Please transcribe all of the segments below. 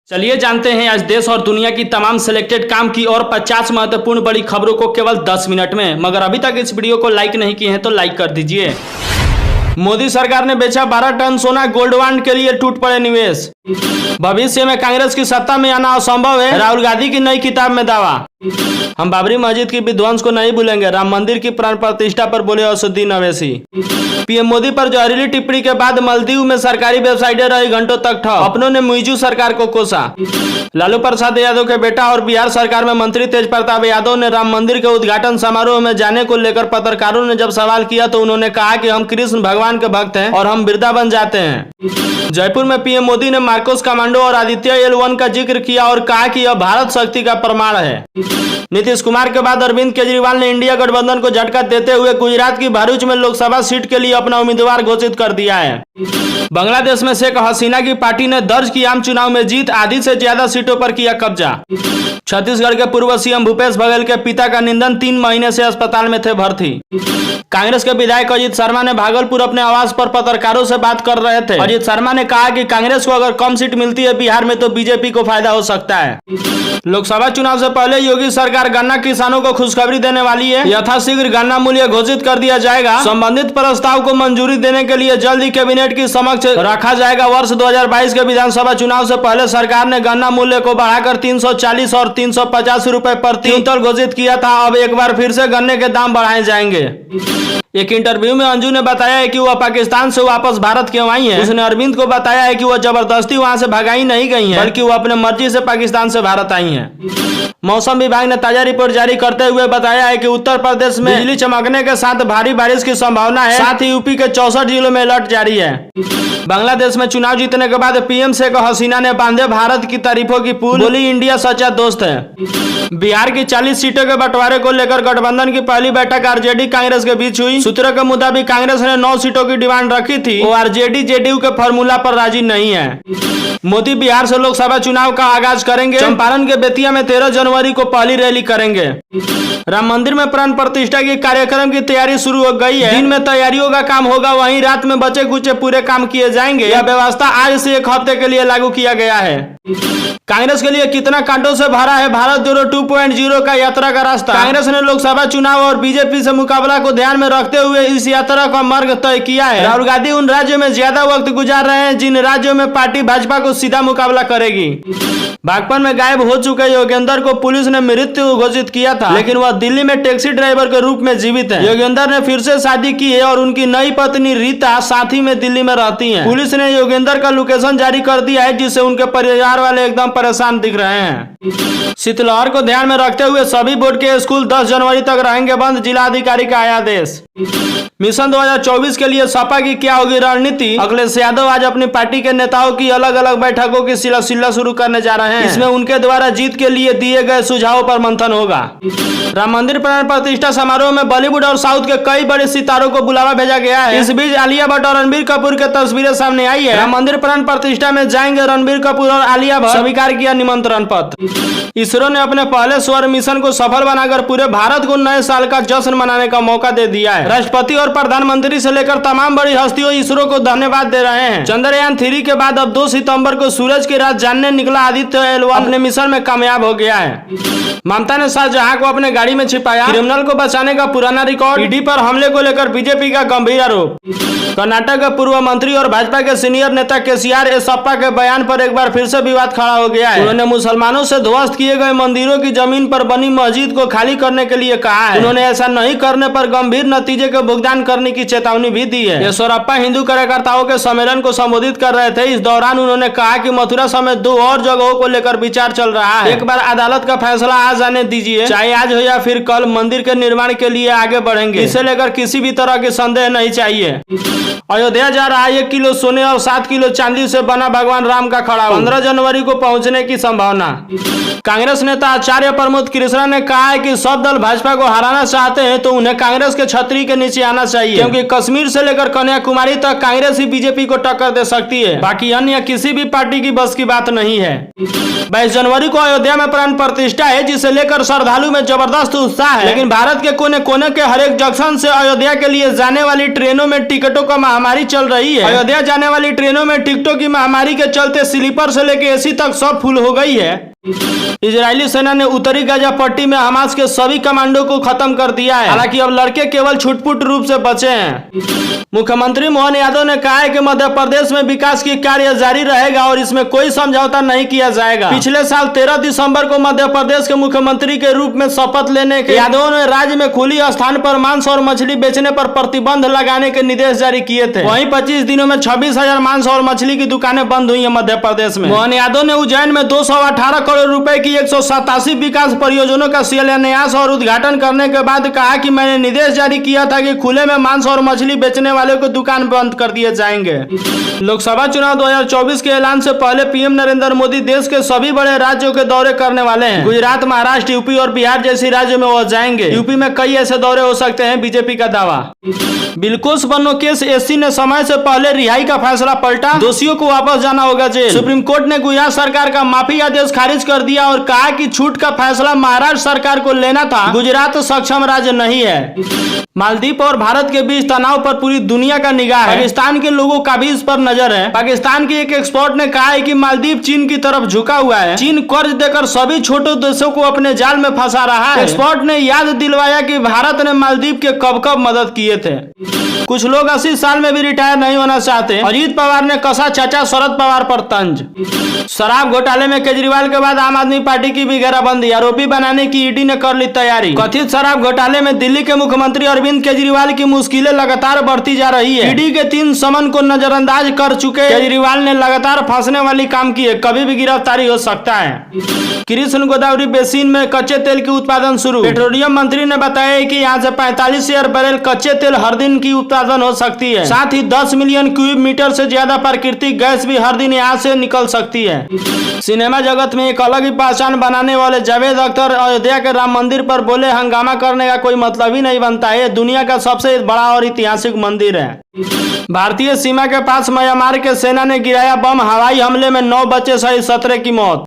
चलिए जानते हैं आज देश और दुनिया की तमाम सिलेक्टेड काम की और 50 महत्वपूर्ण बड़ी खबरों को केवल 10 मिनट में। मगर अभी तक इस वीडियो को लाइक नहीं किए हैं तो लाइक कर दीजिए। मोदी सरकार ने बेचा 12 टन सोना, गोल्ड बॉन्ड के लिए टूट पड़े निवेश। भविष्य में कांग्रेस की सत्ता में आना असंभव है, राहुल गांधी की नई किताब में दावा। हम बाबरी मस्जिद की विध्वंस को नहीं भूलेंगे, राम मंदिर की प्राण प्रतिष्ठा पर बोले असदुद्दीन अवैसी। पीएम मोदी पर जहरीली टिप्पणी के बाद मालदीव में सरकारी वेबसाइटें रही घंटों तक ठप, अपनों ने मुइजू सरकार को कोसा। लालू प्रसाद यादव के बेटा और बिहार सरकार में मंत्री तेज प्रताप यादव ने राम मंदिर के उद्घाटन समारोह में जाने को लेकर पत्रकारों ने जब सवाल किया तो उन्होंने कहा कि हम कृष्ण भगवान के भक्त हैं और हम वृंदावन जाते हैं। जयपुर में पीएम मोदी ने मार्कोस कमांडो और आदित्य L1 का जिक्र किया और कहा कि यह भारत शक्ति का प्रमाण है। नीतीश कुमार के बाद अरविंद केजरीवाल ने इंडिया गठबंधन को झटका देते हुए गुजरात की भरूच में लोकसभा सीट के लिए अपना उम्मीदवार घोषित कर दिया है। बांग्लादेश में शेख हसीना की पार्टी ने दर्ज की आम चुनाव में जीत, आधी से ज्यादा सीटों पर किया कब्जा। छत्तीसगढ़ के पूर्व सीएम भूपेश बघेल के पिता का निधन, 3 महीने से अस्पताल में थे भर्ती। कांग्रेस के विधायक अजीत शर्मा ने भागलपुर अपने आवास पर पत्रकारों से बात कर रहे थे। अजीत शर्मा ने कहा कि कांग्रेस को अगर कम सीट मिलती है बिहार में तो बीजेपी को फायदा हो सकता है। लोकसभा चुनाव से पहले योगी सरकार गन्ना किसानों को खुशखबरी देने वाली है। यथाशीघ्र गन्ना मूल्य घोषित कर दिया जाएगा। संबंधित प्रस्ताव को मंजूरी देने के लिए जल्द ही कैबिनेट की समक्ष रखा जाएगा। वर्ष 2022 के विधानसभा चुनाव से पहले सरकार ने गन्ना मूल्य को बढ़ाकर 340 और 350 रुपए प्रति क्विंटल घोषित किया था। अब एक बार फिर से गन्ने के दाम बढ़ाए जाएंगे। एक इंटरव्यू में अंजू ने बताया है कि वह पाकिस्तान से वापस भारत क्यों आई हैं। उसने अरविंद को बताया है कि वह जबरदस्ती वहां से भगाई नहीं गई हैं, बल्कि वह अपने मर्जी से पाकिस्तान से भारत आई हैं। मौसम विभाग ने ताजा रिपोर्ट जारी करते हुए बताया है कि उत्तर प्रदेश में बिजली चमकने के साथ भारी बारिश की संभावना है। साथ ही यूपी के 64 जिलों में अलर्ट जारी है। बांग्लादेश में चुनाव जीतने के बाद पीएम शेख हसीना ने बांधे भारत की तारीफों की पुल, बोली इंडिया सच्चा दोस्त है। बिहार की 40 सीटों के बंटवारे को लेकर गठबंधन की पहली बैठक आरजेडी कांग्रेस के बीच हुई। सूत्रों के मुताबिक कांग्रेस ने 9 सीटों की डिमांड रखी थी। वो आरजेडी जेडीयू के फॉर्मूला पर राजी नहीं है। मोदी बिहार से लोकसभा चुनाव का आगाज करेंगे। चंपारण के बेतिया में 13 जनवरी को पहली रैली करेंगे। राम मंदिर में प्राण प्रतिष्ठा की कार्यक्रम की तैयारी शुरू हो गई है। दिन में तैयारियों का काम होगा, वहीं रात में बचे कुचे पूरे काम किए जाएंगे। यह व्यवस्था आज से 1 हफ्ते के लिए लागू किया गया है। कांग्रेस के लिए कितना कांटों से भरा है भारत जोड़ो 2.0 का यात्रा का रास्ता। कांग्रेस ने लोकसभा चुनाव और बीजेपी से मुकाबला को ध्यान में रखते हुए इस यात्रा का मार्ग तय किया है। राहुल गांधी उन राज्यों में ज्यादा वक्त गुजार रहे हैं जिन राज्यों में पार्टी भाजपा को सीधा मुकाबला करेगी। बागपत में गायब हो चुके योगेंद्र को पुलिस ने मृत्यु घोषित किया था, लेकिन वह दिल्ली में टैक्सी ड्राइवर के रूप में जीवित है। योगेंद्र ने फिर से शादी की है और उनकी नई पत्नी रीता साथ ही में दिल्ली में रहती हैं। पुलिस ने योगेंद्र का लोकेशन जारी कर दिया है, जिससे उनके परिवार वाले एकदम परेशान दिख रहे हैं। शीतलहर को ध्यान में रखते हुए सभी बोर्ड के स्कूल 10 जनवरी तक रहेंगे बंद, जिला अधिकारी का आया आदेश। मिशन 2024 के लिए सपा की क्या होगी रणनीति? अखिलेश यादव आज अपनी पार्टी के नेताओं की अलग अलग बैठकों की सिलसिला शुरू करने जा रहे हैं। इसमें उनके द्वारा जीत के लिए दिए गए सुझावों पर मंथन होगा। राम मंदिर प्राण प्रतिष्ठा समारोह में बॉलीवुड और साउथ के कई बड़े सितारों को बुलावा भेजा गया है। इस बीच आलिया भट्ट और रणबीर कपूर की तस्वीरें सामने आई है। राम मंदिर प्राण प्रतिष्ठा में जाएंगे रणबीर कपूर और आलिया भट्ट, स्वीकार किया निमंत्रण पत्र। इसरो ने अपने पहले स्वर मिशन को सफल बनाकर पूरे भारत को नए साल का जश्न मनाने का मौका दे दिया है। राष्ट्रपति और प्रधानमंत्री से लेकर तमाम बड़ी हस्तियों इसरो को धन्यवाद दे रहे हैं। चंद्रयान 3 के बाद अब 2 सितंबर को सूरज की रात जानने निकला आदित्य L1 अपने मिशन में कामयाब हो गया है। ममता ने शाहजहां को अपने गाड़ी में छिपाया, क्रिमिनल को बचाने का पुराना रिकॉर्ड। ईडी पर हमले को लेकर बीजेपी का गंभीर आरोप। कर्नाटक के पूर्व मंत्री और भाजपा के सीनियर नेता केसीआर येदियुरप्पा के बयान पर एक बार फिर से विवाद खड़ा हो गया है। उन्होंने मुसलमानों से ध्वस्त किए गए मंदिरों की जमीन पर बनी मस्जिद को खाली करने के लिए कहा है। उन्होंने ऐसा नहीं करने पर गंभीर नतीजे का भुगतान करने की चेतावनी भी दी है। येदियुरप्पा हिंदू कार्यकर्ताओं के सम्मेलन को संबोधित कर रहे थे। इस दौरान उन्होंने कहा कि मथुरा समेत 2 और जगहों को लेकर विचार चल रहा है। एक बार अदालत का फैसला आ जाने दीजिए, चाहे आज हो या फिर कल, मंदिर के निर्माण के लिए आगे बढ़ेंगे। इसे लेकर किसी भी तरह की संदेह नहीं चाहिए। अयोध्या जा रहा 1 किलो सोने और 7 किलो चांदी से बना भगवान राम का खड़ा 15 जनवरी को पहुंचने की संभावना। कांग्रेस नेता आचार्य प्रमोद कृष्णा ने कहा है कि सब दल भाजपा को हराना चाहते हैं तो उन्हें कांग्रेस के छतरी के नीचे आना चाहिए, क्योंकि कश्मीर से लेकर कन्याकुमारी तक कांग्रेस ही बीजेपी को टक्कर दे सकती है। बाकी अन्य किसी भी पार्टी की बस की बात नहीं है। 22 जनवरी को अयोध्या में प्राण प्रतिष्ठा है, जिसे लेकर श्रद्धालु में जबरदस्त उत्साह है। लेकिन भारत के कोने कोने के हर एक जंक्शन से अयोध्या के लिए जाने वाली ट्रेनों में टिकटों का महामारी चल रही है। अयोध्या जाने वाली ट्रेनों में टिकटों की महामारी के चलते स्लीपर से लेकर एसी तक सब फुल हो गई है। इजरायली सेना ने उत्तरी गाजा पट्टी में हमास के सभी कमांडो को खत्म कर दिया है। हालांकि अब लड़के केवल छुटपुट रूप से बचे हैं। मुख्यमंत्री मोहन यादव ने कहा है कि मध्य प्रदेश में विकास की कार्य जारी रहेगा और इसमें कोई समझौता नहीं किया जाएगा। पिछले साल 13 दिसंबर को मध्य प्रदेश के मुख्यमंत्री के रूप में शपथ लेने के यादव ने राज्य में खुली स्थान पर मांस और मछली बेचने पर प्रतिबंध लगाने के निर्देश जारी किए थे। वहीं 25 दिनों में 26,000 मांस और मछली की दुकानें बंद हुई है मध्य प्रदेश में। मोहन यादव ने उज्जैन में 218 करोड़ रुपए की 187 विकास परियोजनाओं का शिलान्यास और उद्घाटन करने के बाद कहा कि मैंने निर्देश जारी किया था कि खुले में मांस और मछली बेचने वाले को दुकान बंद कर दिए जाएंगे। लोकसभा चुनाव 2024 के ऐलान से पहले पीएम नरेंद्र मोदी देश के सभी बड़े राज्यों के दौरे करने वाले हैं। गुजरात, महाराष्ट्र, यूपी और बिहार जैसी राज्यों में वो जाएंगे। यूपी में कई ऐसे दौरे हो सकते हैं, बीजेपी का दावा। बिल्कुल बनो केस एससी ने समय से पहले रिहाई का फैसला पलटा, दोषियों को वापस जाना होगा जेल। सुप्रीम कोर्ट ने गुजरात सरकार का माफी आदेश खारिज कर दिया और कहा कि छूट का फैसला महाराष्ट्र सरकार को लेना था, गुजरात सक्षम राज्य नहीं है। मालदीव और भारत के बीच तनाव पर पूरी दुनिया का निगाह है। पाकिस्तान के लोगों का भी इस पर नजर है। पाकिस्तान के एक एक्सपर्ट ने कहा है कि मालदीव चीन की तरफ झुका हुआ है। चीन कर्ज देकर सभी छोटे देशों को अपने जाल में फंसा रहा है। एक्सपर्ट ने याद दिलवाया कि भारत ने मालदीव के कब कब मदद किए थे। कुछ लोग 80 साल में भी रिटायर नहीं होना चाहते। अजीत पवार ने कसा चाचा शरद पवार पर तंज। शराब घोटाले में केजरीवाल के बाद आम आदमी पार्टी की भी घेराबंदी, आरोपी बनाने की ईडी ने कर ली तैयारी। कथित शराब घोटाले में दिल्ली के मुख्यमंत्री अरविंद केजरीवाल की मुश्किलें लगातार बढ़ती जा रही है। ईडी के 3 समन को नजरअंदाज कर चुके केजरीवाल ने लगातार फंसने वाली काम की है, कभी भी गिरफ्तारी हो सकता है। कृष्ण गोदावरी बेसिन में कच्चे तेल की उत्पादन शुरू। पेट्रोलियम मंत्री ने बताया कि यहाँ से 45,000 बैरल कच्चे तेल हर दिन की उत्पादन हो सकती है। साथ ही 10 मिलियन क्यूब मीटर से ज्यादा प्राकृतिक गैस भी हर दिन यहाँ से निकल सकती है। सिनेमा जगत में एक अलग ही पहचान बनाने वाले जावेद अख्तर अयोध्या के राम मंदिर पर बोले, हंगामा करने का कोई मतलब ही नहीं बनता है, दुनिया का सबसे बड़ा और ऐतिहासिक मंदिर है। भारतीय सीमा के पास म्यांमार के सेना ने गिराया बम, हवाई हमले में 9 बच्चे सहित 17 की मौत।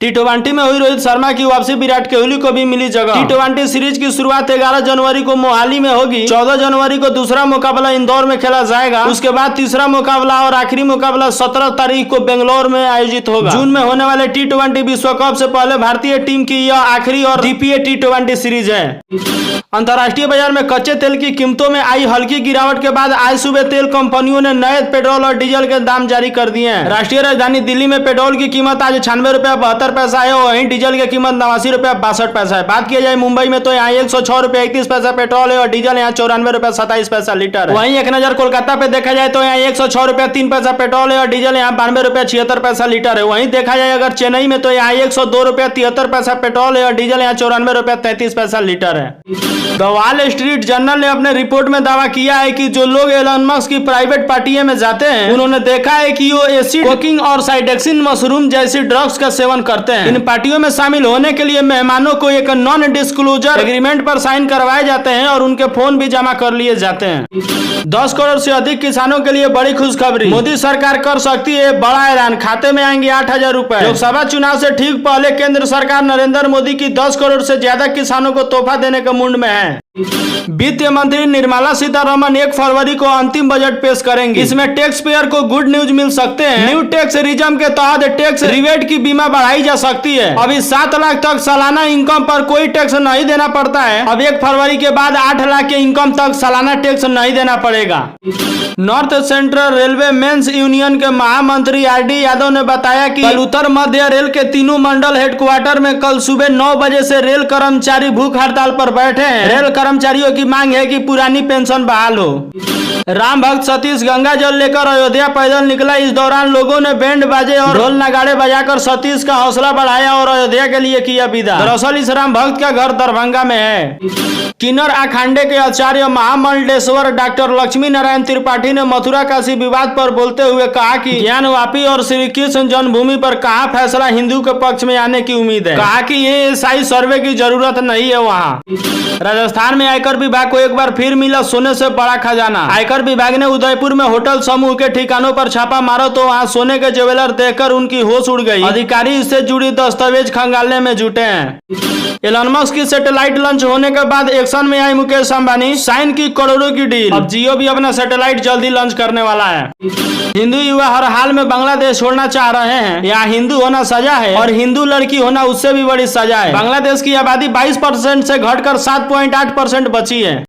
टी20 में हुई रोहित शर्मा की वापसी, विराट कोहली को भी मिली जगह। टी20 सीरीज की शुरुआत 11 जनवरी को मोहाली में होगी। 14 जनवरी को दूसरा मुकाबला इंदौर में खेला जाएगा। उसके बाद तीसरा मुकाबला और आखिरी मुकाबला 17 तारीख को बेंगलोर में आयोजित होगा। जून में होने वाले टी20 विश्व कप से पहले भारतीय टीम की यह आखिरी और द्वितीय टी20 सीरीज है। अंतर्राष्ट्रीय बाजार में कच्चे तेल की कीमतों में आई हल्की गिरावट के बाद आज सुबह तेल कंपनियों ने नए पेट्रोल और डीजल के दाम जारी कर दिए हैं। राष्ट्रीय राजधानी दिल्ली में पेट्रोल की कीमत आज 96 रुपया 72 पैसा है और वहीं डीजल की कीमत 89 रुपया 62 पैसा है। बात किया जाए मुंबई में तो यहाँ 106 रुपया 31 पैसा पेट्रोल है और डीजल यहाँ 94 रुपया 27 पैसा लीटर है। वहीं एक नजर कोलकाता पे देखा जाए तो यहाँ 106 रुपया 3 पैसा पेट्रोल है और डीजल यहाँ 92 रुपया 76 पैसा लीटर है। वहीं देखा जाए अगर चेन्नई में तो यहाँ 102 रुपया 73 पैसा पेट्रोल है और डीजल यहाँ 94 रुपया 33 पैसा लीटर है। द वॉल स्ट्रीट जर्नल ने अपने रिपोर्ट में दावा किया है कि जो लोग एलन मस्क की प्राइवेट पार्टियों में जाते हैं उन्होंने देखा है कि वो एसिड, कोकीन और साइडेक्सिन मशरूम जैसी ड्रग्स का सेवन करते हैं। इन पार्टियों में शामिल होने के लिए मेहमानों को एक नॉन डिस्क्लोजर एग्रीमेंट पर साइन करवाए जाते हैं और उनके फोन भी जमा कर लिए जाते हैं। 10 करोड़ से अधिक किसानों के लिए बड़ी खुशखबरी, मोदी सरकार कर सकती है बड़ा ऐलान, खाते में आएंगे 8,000 रुपए। लोकसभा चुनाव से ठीक पहले केंद्र सरकार नरेंद्र मोदी की 10 करोड़ से ज्यादा किसानों को तोहफा देने के मूड में है। वित्त मंत्री निर्मला सीतारमण 1 फरवरी को अंतिम बजट पेश करेंगी। इसमें टैक्स पेयर को गुड न्यूज मिल सकते हैं। न्यू टैक्स रिजम के तहत टैक्स रिबेट की बीमा बढ़ाई जा सकती है। अभी 7 लाख तक सालाना इनकम पर कोई टैक्स नहीं देना पड़ता है। अब 1 फरवरी के बाद 8 लाख के इनकम तक सालाना टैक्स नहीं देना पड़ेगा। North central railway men's union के महामंत्री आरडी यादव ने बताया कि कल उत्तर मध्य रेल के तीनों मंडल हेडक्वार्टर में कल सुबह 9 बजे से रेल कर्मचारी भूख हड़ताल पर बैठे हैं। रेल कर्मचारियों की मांग है कि पुरानी पेंशन बहाल हो। राम भक्त सतीश गंगा जल लेकर अयोध्या पैदल निकला। इस दौरान लोगों ने बैंड बाजे और ढोल नगाड़े बजाकर सतीश का हौसला बढ़ाया और अयोध्या के लिए किया विदा। दरअसल इस राम भक्त का घर दरभंगा में है। किन्नर अखांडे के आचार्य महामंडलेश्वर डॉक्टर लक्ष्मी नारायण त्रिपाठी ने मथुरा काशी विवाद पर बोलते हुए कहा कि ज्ञानवापी और श्री कृष्ण जन्मभूमि पर कहाँ फैसला हिंदू के पक्ष में आने की उम्मीद है। कहा कि ये ईसाई सर्वे की जरूरत नहीं है। वहाँ राजस्थान में आयकर विभाग को एक बार फिर मिला सोने से बड़ा खजाना। आयकर विभाग ने उदयपुर में होटल समूह के ठिकानों पर छापा मारा तो वहाँ सोने के ज्वेलर देखकर उनकी होश उड़ गई। अधिकारी इससे जुड़ी दस्तावेज खंगालने में जुटे हैं। एलन मस्क की सैटेलाइट लॉन्च होने के बाद एक्शन में आई मुकेश अंबानी, साइन की करोड़ों की डील। अब जियो भी अपना सैटेलाइट जल्दी लॉन्च करने वाला है। हिंदू युवा हर हाल में बांग्लादेश छोड़ना चाह रहे हैं। यहाँ हिंदू होना सजा है और हिंदू लड़की होना उससे भी बड़ी सजा है। बांग्लादेश की आबादी 22% से घटकर 7.8% बची है।